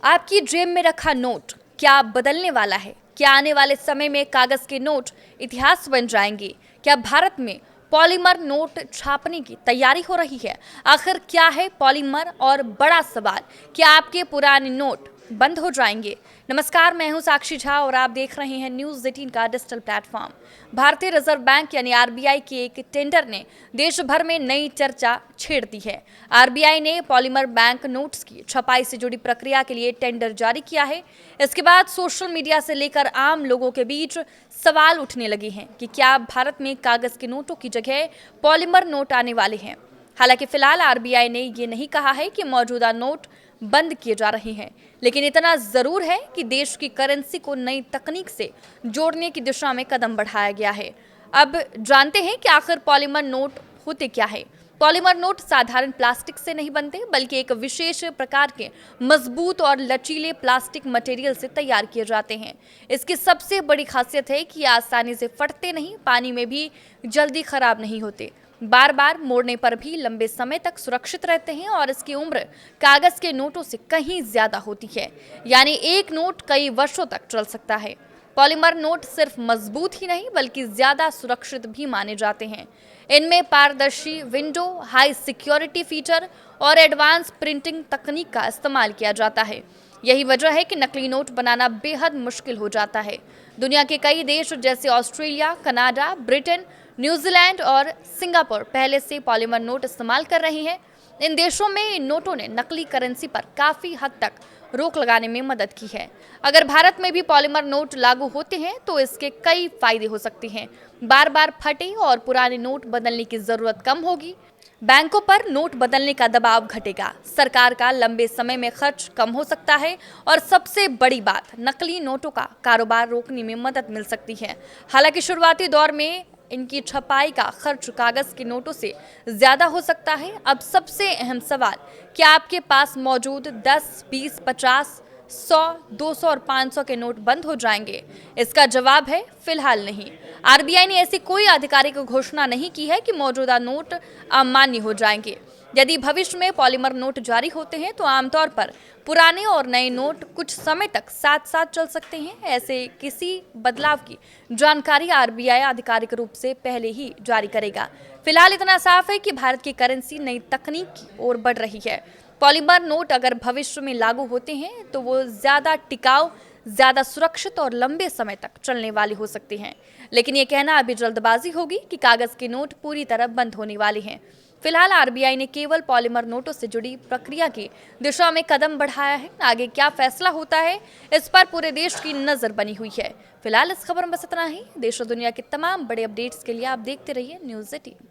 आपकी जेब में रखा नोट क्या बदलने वाला है? क्या आने वाले समय में कागज के नोट इतिहास बन जाएंगे? क्या भारत में पॉलीमर नोट छापने की तैयारी हो रही है? आखिर क्या है पॉलीमर? और बड़ा सवाल, क्या आपके पुराने नोट बंद हो जाएंगे? नमस्कार, मैं हूं साक्षी झा और आप देख रहे हैं न्यूज़ 18 का डिजिटल प्लेटफॉर्म। भारतीय रिजर्व बैंक यानी आरबीआई के एक टेंडर ने देश भर में नई चर्चा छेड़ दी है। आरबीआई ने पॉलीमर बैंक नोट्स की छपाई से जुड़ी प्रक्रिया के लिए टेंडर जारी किया है। इसके बाद सोशल मीडिया से लेकर आम लोगों के बीच सवाल उठने लगे हैं कि क्या भारत में कागज के नोटों की जगह पॉलीमर नोट आने वाले हैं। हालांकि फिलहाल आरबीआई ने ये नहीं कहा है कि मौजूदा नोट बंद किए जा रहे हैं, लेकिन इतना जरूर है कि देश की करेंसी को नई तकनीक से जोड़ने की दिशा में कदम बढ़ाया गया है। अब जानते हैं कि आखिर पॉलीमर नोट होते क्या है। पॉलीमर नोट साधारण प्लास्टिक से नहीं बनते, बल्कि एक विशेष प्रकार के मजबूत और लचीले प्लास्टिक मटेरियल से तैयार किए जाते हैं। इसकी सबसे बड़ी खासियत है कि ये आसानी से फटते नहीं, पानी में भी जल्दी खराब नहीं होते, बार बार मोड़ने पर भी लंबे समय तक सुरक्षित रहते हैं और इसकी उम्र कागज के नोटों से कहीं ज्यादा होती है, यानी एक नोट कई वर्षों तक चल सकता है। पॉलीमर नोट सिर्फ मजबूत ही नहीं बल्कि ज्यादा सुरक्षित भी माने जाते हैं। इनमें पारदर्शी विंडो, हाई सिक्योरिटी फीचर और एडवांस प्रिंटिंग तकनीक का इस्तेमाल किया जाता है। यही वजह है कि नकली नोट बनाना बेहद मुश्किल हो जाता है। दुनिया के कई देश जैसे ऑस्ट्रेलिया, कनाडा, ब्रिटेन, न्यूजीलैंड और सिंगापुर पहले से पॉलीमर नोट इस्तेमाल कर रहे हैं। इन देशों में इन नोटों ने नकली करेंसी पर काफी हद तक रोक लगाने में मदद की है। अगर भारत में भी पॉलीमर नोट लागू होते हैं तो इसके कई फायदे हो सकते हैं। बार बार फटे और पुराने नोट बदलने की जरूरत कम होगी। बैंकों पर नोट बदलने का दबाव घटेगा। सरकार का लंबे समय में खर्च कम हो सकता है और सबसे बड़ी बात, नकली नोटों का कारोबार रोकने में मदद मिल सकती है। हालांकि शुरुआती दौर में इनकी छपाई का खर्च कागज के नोटों से ज्यादा हो सकता है। अब सबसे अहम सवाल, क्या आपके पास मौजूद 10, 20, 50, 100, 200 और 500 के नोट बंद हो जाएंगे? इसका जवाब है फिलहाल नहीं। आरबीआई ने ऐसी कोई आधिकारिक घोषणा नहीं की है कि मौजूदा नोट अमान्य हो जाएंगे। यदि भविष्य में पॉलीमर नोट जारी होते हैं तो आमतौर पर पुराने और नए नोट कुछ समय तक साथ साथ चल सकते हैं। ऐसे किसी बदलाव की जानकारी आरबीआई आधिकारिक रूप से पहले ही जारी करेगा। फिलहाल इतना साफ है कि भारत की करेंसी नई तकनीक की ओर बढ़ रही है। पॉलीमर नोट अगर भविष्य में लागू होते हैं तो वो ज्यादा टिकाऊ, ज्यादा सुरक्षित और लंबे समय तक चलने वाले हो सकते हैं। लेकिन ये कहना अभी जल्दबाजी होगी कि कागज के नोट पूरी तरह बंद होने वाले हैं। फिलहाल आरबीआई ने केवल पॉलीमर नोटों से जुड़ी प्रक्रिया की दिशा में कदम बढ़ाया है। आगे क्या फैसला होता है, इस पर पूरे देश की नजर बनी हुई है। फिलहाल इस खबर में बस इतना ही। देश और दुनिया के तमाम बड़े अपडेट्स के लिए आप देखते रहिए न्यूज़ 18।